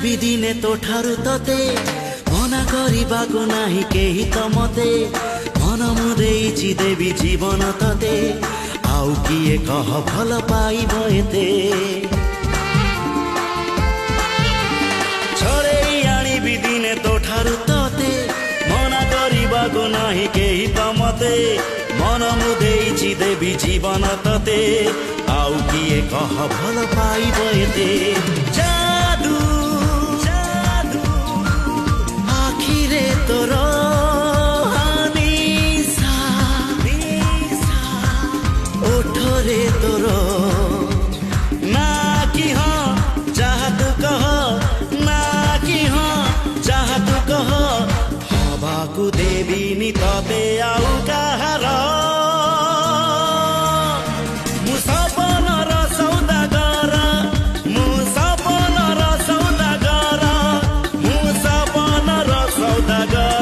ଆଣିବି ଦିନେ ତୋଠାରୁ ତତେ ମନା କରିବାକୁ ନାହିଁ କେହି ତ ମତେ ମନ ମୁଁ ଦେଇଛି ଦେବି ଜୀବନ ତତେ ଆଉ କିଏ କହ ଭଲ ପାଇବ ଏତେ ଛଡ଼େଇ ଆଣିବି ଦିନେ ତୋଠାରୁ ତତେ ମନା କରିବାକୁ ନାହିଁ କେହି ତ ମତେ ମନ ମୁଁ ଦେଇଛି ଦେବି ଜୀବନ ତତେ ଆଉ କିଏ କହ ଭଲ ପାଇବ ଏତେ जादू जादू आखिरे तोर निशा ओठरे तोर ना कि हाँ चाह तू कह ना कि हाँ चाह तू कह हवाकू देविनी तते आउ काहार सौदागर